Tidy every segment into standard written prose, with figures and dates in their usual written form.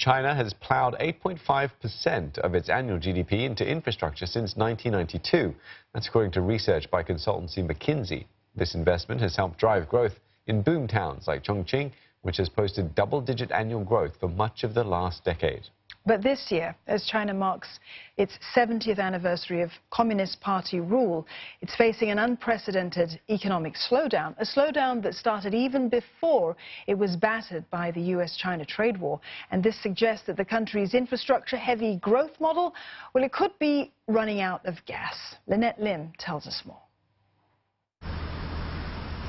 China has ploughed 8.5% of its annual GDP into infrastructure since 1992. That's according to research by consultancy McKinsey. This investment has helped drive growth in boomtowns like Chongqing, which has posted double-digit annual growth for much of the last decade. But this year, as China marks its 70th anniversary of Communist Party rule, it's facing an unprecedented economic slowdown, a slowdown that started even before it was battered by the US-China trade war. And this suggests that the country's infrastructure-heavy growth model, well, it could be running out of gas. Lynette Lim tells us more.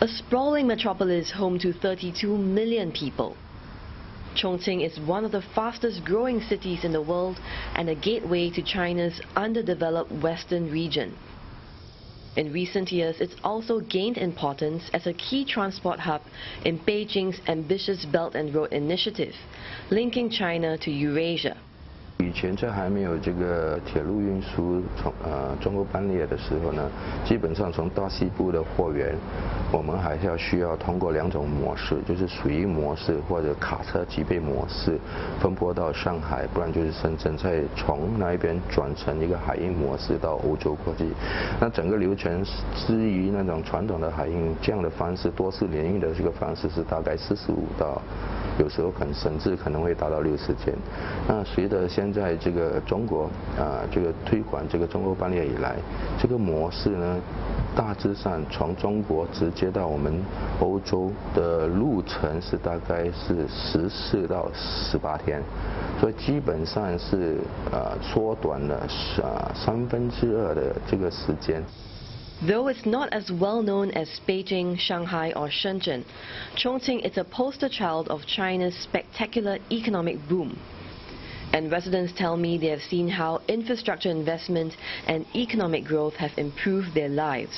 A sprawling metropolis home to 32 million people. Chongqing is one of the fastest growing cities in the world and a gateway to China's underdeveloped western region. In recent years, it's also gained importance as a key transport hub in Beijing's ambitious Belt and Road Initiative, linking China to Eurasia. 以前在还没有这个铁路运输中欧班列的时候呢，基本上从大西部的货源，我们还是需要通过两种模式，就是水运模式或者卡车级别模式，分拨到上海，不然就是深圳，再从那一边转成一个海运模式到欧洲国际。那整个流程之于那种传统的海运这样的方式，多次联运的这个方式是大概45到，有时候甚至可能会达到60天。那随着现在这个中国这个推广这个中欧班列以来，这个模式呢，大致上从中国直接到我们欧洲的路程是大概是14到18天，所以基本上是缩短了2/3的这个时间。 Though it's not as well known as Beijing, Shanghai or Shenzhen, Chongqing is a poster child of China's spectacular economic boom. And residents tell me they have seen how infrastructure investment and economic growth have improved their lives.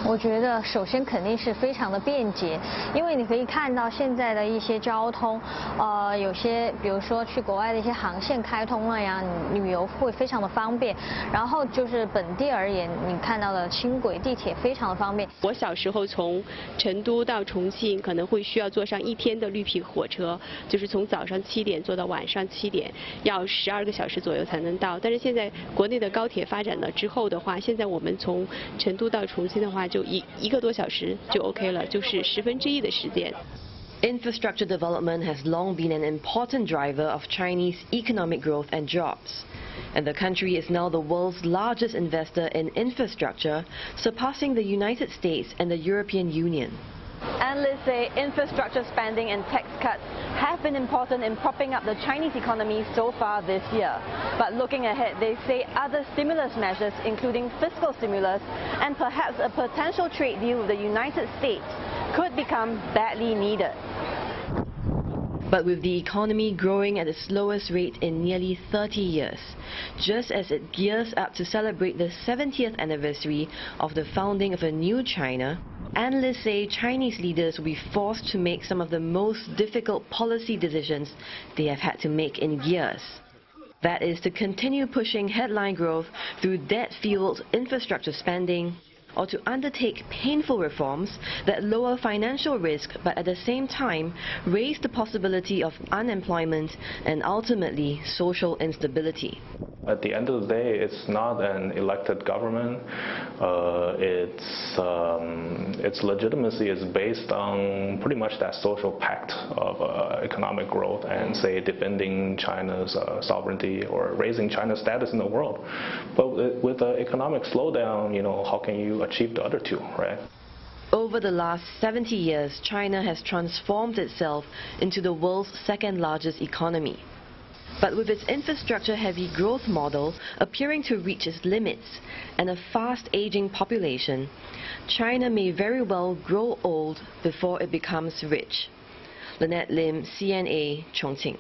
我觉得首先肯定是非常的便捷，因为你可以看到现在的一些交通，有些比如说去国外的一些航线开通了呀，旅游会非常的方便。然后就是本地而言，你看到的轻轨、地铁非常的方便。我小时候从成都到重庆可能会需要坐上1天的绿皮火车，就是从早上7点坐到晚上7点，要12个小时左右才能到。但是现在国内的高铁发展了之后的话，现在我们从成都到重庆的话，就一个多小时就 OK 了，就是1/10的时间。 Infrastructure development has long been an important driver of Chinese economic growth and jobs. And the country is now the world's largest investor in infrastructure, surpassing the United States and the European Union. Analysts say infrastructure spending and tax cuts have been important in propping up the Chinese economy so far this year. But looking ahead, they say other stimulus measures, including fiscal stimulus and perhaps a potential trade deal with the United States, could become badly needed. But with the economy growing at the slowest rate in nearly 30 years, just as it gears up to celebrate the 70th anniversary of the founding of a new China, analysts say Chinese leaders will be forced to make some of the most difficult policy decisions they have had to make in years. That is to continue pushing headline growth through debt-fueled infrastructure spending, or to undertake painful reforms that lower financial risk but at the same time raise the possibility of unemployment and ultimately social instability. At the end of the day, it's not an elected government. Its legitimacy is based on pretty much that social pact of economic growth and, say, defending China's sovereignty or raising China's status in the world. But with the economic slowdown, you know, how can you achieve the other two, right? Over the last 70 years, China has transformed itself into the world's second largest economy. But with its infrastructure-heavy growth model appearing to reach its limits and a fast-aging population, China may very well grow old before it becomes rich. Lynette Lim, CNA, Chongqing.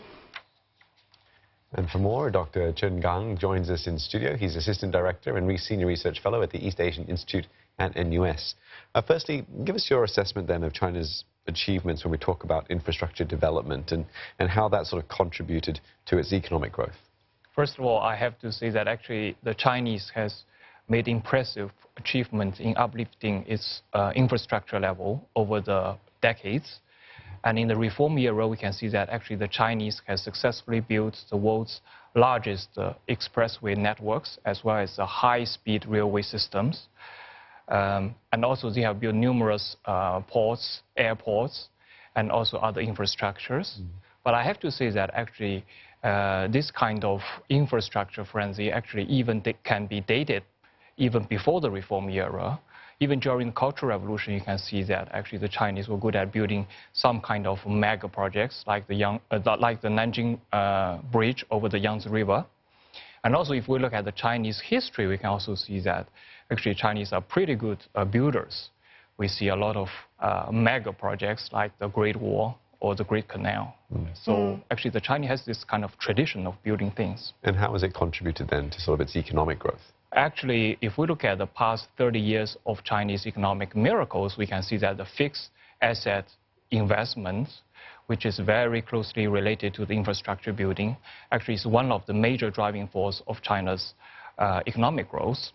And for more, Dr. Chen Gang joins us in studio. He's Assistant Director and Senior Research Fellow at the East Asian Institute at NUS. Firstly, give us your assessment then of China's achievements when we talk about infrastructure development and how that sort of contributed to its economic growth. First of all, I have to say that actually the Chinese has made impressive achievements in uplifting its infrastructure level over the decades. And in the reform era, we can see that actually the Chinese has successfully built the world's largest expressway networks, as well as the high-speed railway systems. And also they have built numerous ports, airports, and also other infrastructures. But I have to say that actually this kind of infrastructure frenzy actually even can be dated even before the reform era. Even during the Cultural Revolution, you can see that actually the Chinese were good at building some kind of mega projects like the Nanjing Bridge over the Yangtze River. And also, if we look at the Chinese history, we can also see that actually Chinese are pretty good builders. We see a lot of mega projects like the Great Wall or the Great Canal. So actually the Chinese has this kind of tradition of building things. And how has it contributed then to sort of its economic growth? Actually, if we look at the past 30 years of Chinese economic miracles, we can see that the fixed asset investments, which is very closely related to the infrastructure building, actually is one of the major driving force of China's economic growth.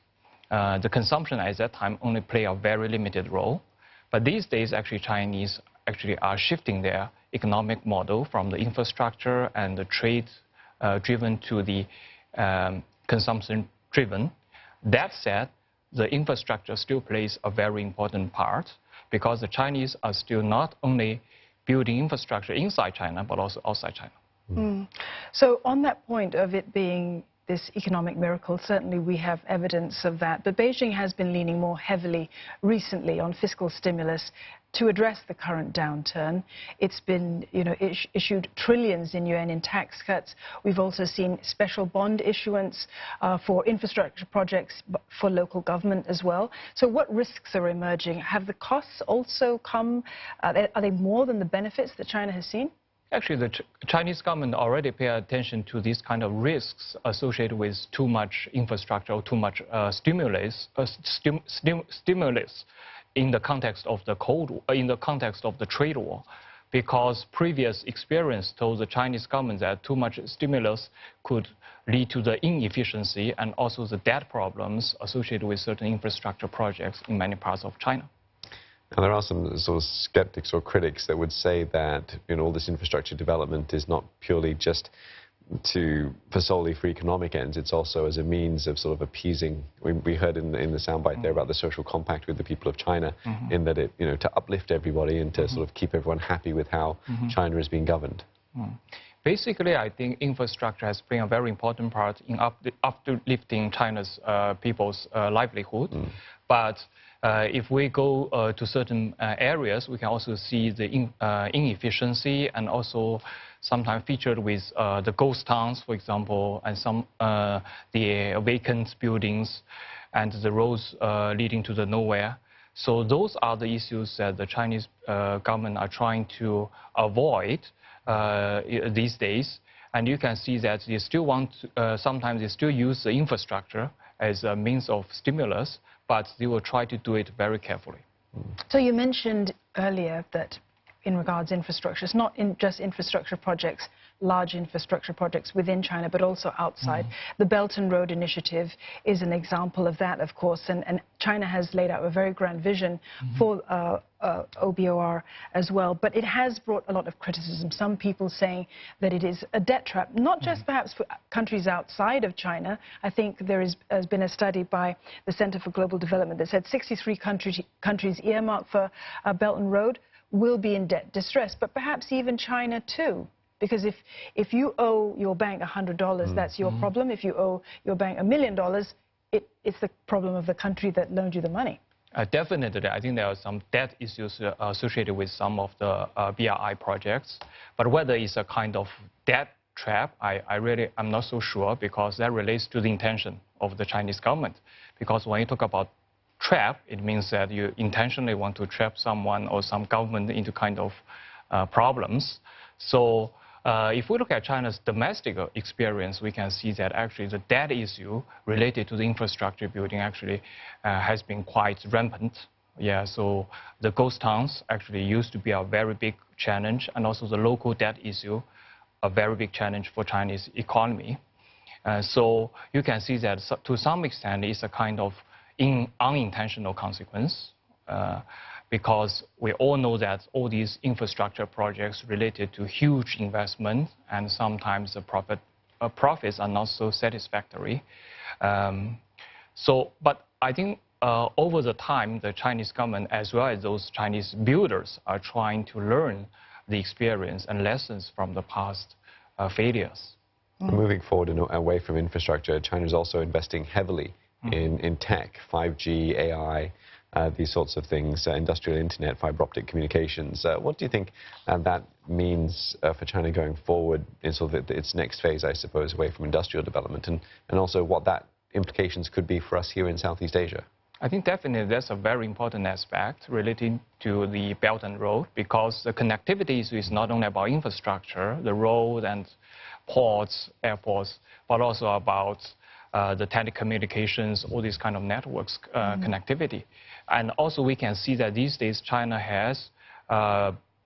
The consumption at that time only played a very limited role. But these days, actually, Chinese actually are shifting their economic model from the infrastructure and the trade driven to the consumption driven. That said, the infrastructure still plays a very important part because the Chinese are still not only building infrastructure inside China, but also outside China. So on that point of it being this economic miracle, certainly we have evidence of that. But Beijing has been leaning more heavily recently on fiscal stimulus to address the current downturn. It's been, issued trillions in yuan in tax cuts. We've also seen special bond issuance for infrastructure projects for local government as well. So what risks are emerging? Have the costs also come? Are they more than the benefits that China has seen? Actually, the Chinese government already pay attention to these kind of risks associated with too much infrastructure or too much stimulus in the context of the trade war, because previous experience told the Chinese government that too much stimulus could lead to the inefficiency and also the debt problems associated with certain infrastructure projects in many parts of China. Now, there are some sort of skeptics or critics that would say that all this infrastructure development is not purely just for solely for economic ends. It's also as a means of sort of appeasing. We heard in the soundbite there about the social compact with the people of China, in that it, to uplift everybody and to sort of keep everyone happy with how China is being governed. Basically, I think infrastructure has played a very important part in uplifting China's people's livelihood. But if we go to certain areas, we can also see the inefficiency and also sometimes featured with the ghost towns, for example, and some the vacant buildings and the roads leading to the nowhere. So those are the issues that the Chinese government are trying to avoid these days. And you can see that they still want, sometimes they still use the infrastructure as a means of stimulus, but they will try to do it very carefully. So you mentioned earlier that in regards to infrastructure, it's not just infrastructure projects, large infrastructure projects within China, but also outside. The Belt and Road Initiative is an example of that, of course, and China has laid out a very grand vision for OBOR as well, but it has brought a lot of criticism. Some people saying that it is a debt trap, not just perhaps for countries outside of China. I think there has been a study by the Center for Global Development that said 63 countries earmarked for Belt and Road will be in debt distress, but perhaps even China too. Because if you owe your bank $100, that's your problem. If you owe your bank $1 million, it's the problem of the country that loaned you the money. Definitely, I think there are some debt issues associated with some of the BRI projects. But whether it's a kind of debt trap, I'm not so sure, because that relates to the intention of the Chinese government. Because when you talk about trap, it means that you intentionally want to trap someone or some government into kind of problems. So if we look at China's domestic experience, we can see that actually the debt issue related to the infrastructure building actually has been quite rampant. Yeah, so the ghost towns actually used to be a very big challenge, and also the local debt issue, a very big challenge for Chinese economy. So you can see that to some extent it's a kind of unintentional consequence, because we all know that all these infrastructure projects related to huge investment, and sometimes the profits are not so satisfactory. But I think over the time, the Chinese government, as well as those Chinese builders, are trying to learn the experience and lessons from the past failures. Moving forward and away from infrastructure, China is also investing heavily in tech, 5G, AI, these sorts of things, industrial internet, fiber optic communications. What do you think that means for China going forward in sort of its next phase, I suppose, away from industrial development, and also what that implications could be for us here in Southeast Asia? I think definitely that's a very important aspect relating to the Belt and Road, because the connectivity is not only about infrastructure, the road and ports, airports, but also about the telecommunications, all these kind of networks, connectivity. And also we can see that these days China has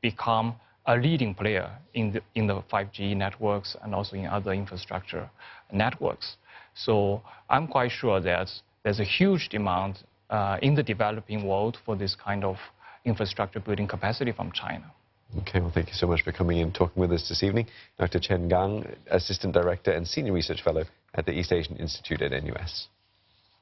become a leading player in the 5G networks and also in other infrastructure networks. So I'm quite sure that there's a huge demand in the developing world for this kind of infrastructure building capacity from China. Okay, well, thank you so much for coming in and talking with us this evening. Dr. Chen Gang, Assistant Director and Senior Research Fellow at the East Asian Institute at NUS.